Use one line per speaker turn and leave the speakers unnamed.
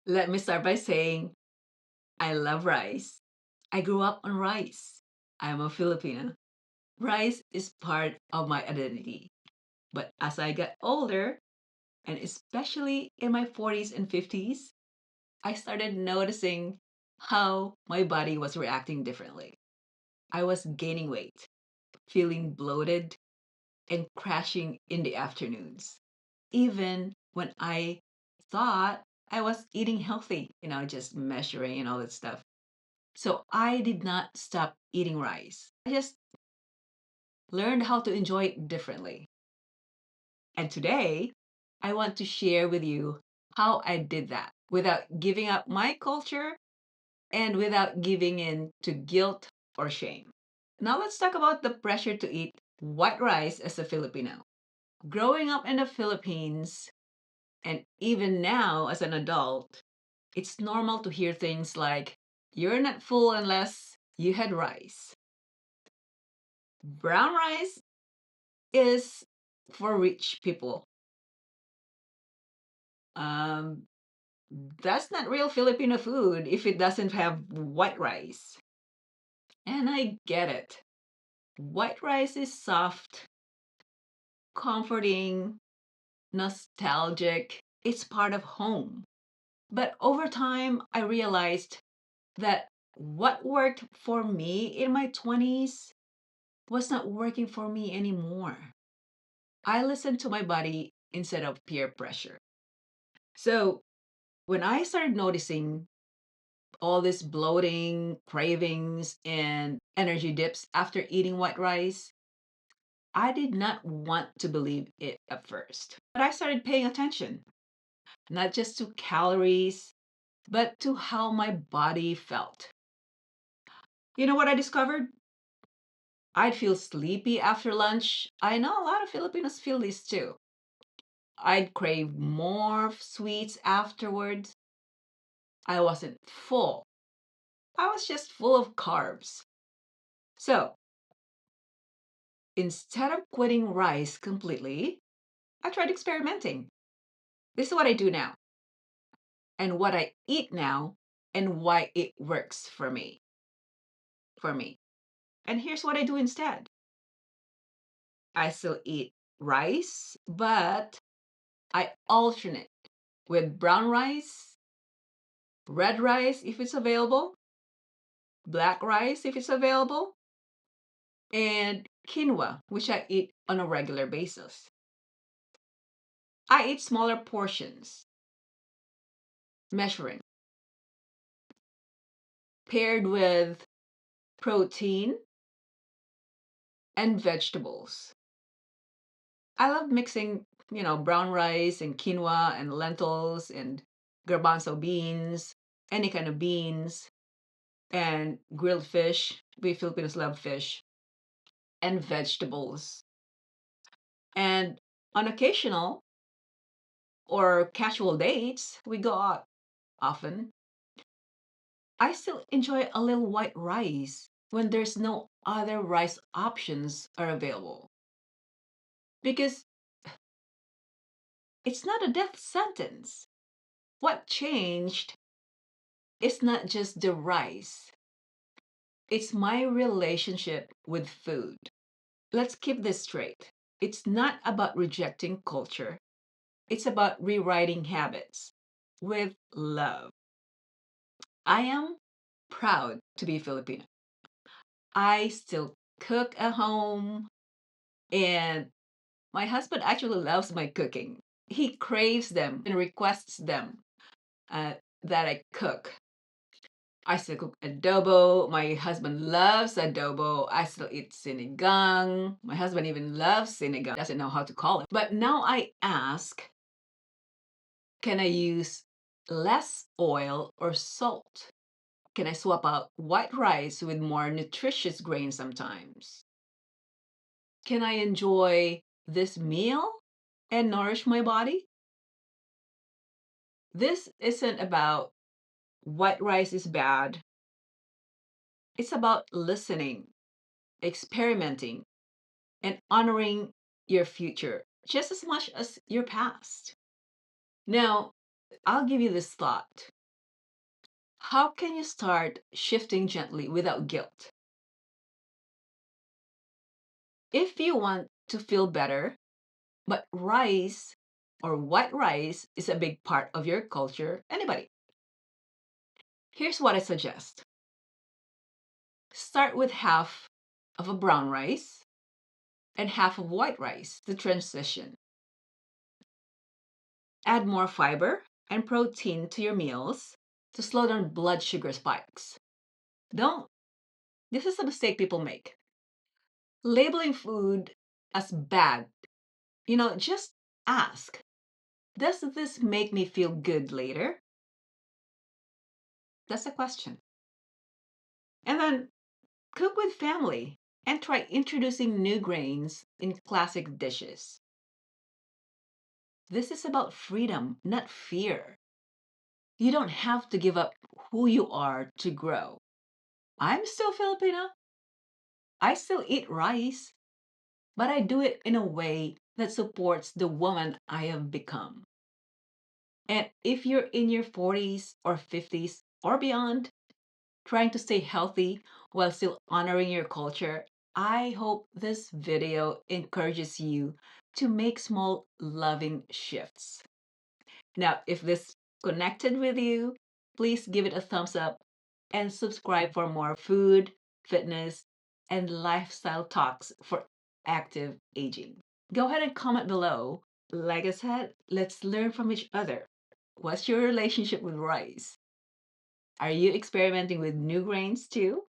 Let me start by saying I love rice. I grew up on rice. I'm a Filipino. Rice is part of my identity. But as I got older, and especially in my 40s and 50s, I started noticing how my body was reacting differently. I was gaining weight, feeling bloated, and crashing in the afternoons, even when I thought I was eating healthy, just measuring and all that stuff. So I did not stop eating rice. I just learned how to enjoy it differently. And today, I want to share with you how I did that without giving up my culture and without giving in to guilt or shame. Now, let's talk about the pressure to eat white rice as a Filipino. Growing up in the Philippines, and even now as an adult, it's normal to hear things like, you're not full unless you had rice. Brown rice is for rich people. Um, that's not real Filipino food if it doesn't have white rice. And I get it. White rice is soft, comforting, nostalgic. It's part of home. But over time, I realized that what worked for me in my 20s was not working for me anymore. I listened to my body instead of peer pressure. So when I started noticing all this bloating, cravings, and energy dips after eating white rice, I did not want to believe it at first. But I started paying attention, not just to calories, but to how my body felt. You know what I discovered? I'd feel sleepy after lunch. I know a lot of Filipinos feel this too. I'd crave more sweets afterwards. I wasn't full. I was just full of carbs. So instead of quitting rice completely, I tried experimenting. This is what I do now, and what I eat now, and why it works for me. For me. And here's what I do instead. I still eat rice, but I alternate with brown rice, red rice if it's available, black rice if it's available, and quinoa, which I eat on a regular basis. I eat smaller portions, measuring, paired with protein and vegetables. I love mixing, brown rice and quinoa and lentils and garbanzo beans, any kind of beans, and grilled fish. We Filipinos love fish and vegetables. And on occasional or casual dates, we go out often. I still enjoy a little white rice when there's no other rice options are available. Because it's not a death sentence. What changed is not just the rice, it's my relationship with food. Let's keep this straight. It's not about rejecting culture, it's about rewriting habits with love. I am proud to be Filipino. I still cook at home, and my husband actually loves my cooking. He craves them and requests them that I cook. I still cook adobo. My husband loves adobo. I still eat sinigang. My husband even loves sinigang. Doesn't know how to call it. But now I ask, can I use less oil or salt? Can I swap out white rice with more nutritious grains sometimes? Can I enjoy this meal and nourish my body? This isn't about white rice is bad. It's about listening, experimenting, and honoring your future just as much as your past. Now, I'll give you this thought. How can you start shifting gently without guilt? If you want to feel better, but rice or white rice is a big part of your culture, anybody, here's what I suggest. Start with half of a brown rice and half of white rice to transition. Add more fiber and protein to your meals to slow down blood sugar spikes. Don't, this is a mistake people make. Labeling food as bad, just ask, does this make me feel good later? That's the question. And then cook with family and try introducing new grains in classic dishes. This is about freedom, not fear. You don't have to give up who you are to grow. I'm still Filipino. I still eat rice, but I do it in a way that supports the woman I have become. And if you're in your 40s or 50s or beyond, trying to stay healthy while still honoring your culture, I hope this video encourages you to make small, loving shifts. Now, if this connected with you, please give it a thumbs up and subscribe for more food, fitness, and lifestyle talks for active aging. Go ahead and comment below. Like I said, let's learn from each other. What's your relationship with rice? Are you experimenting with new grains too?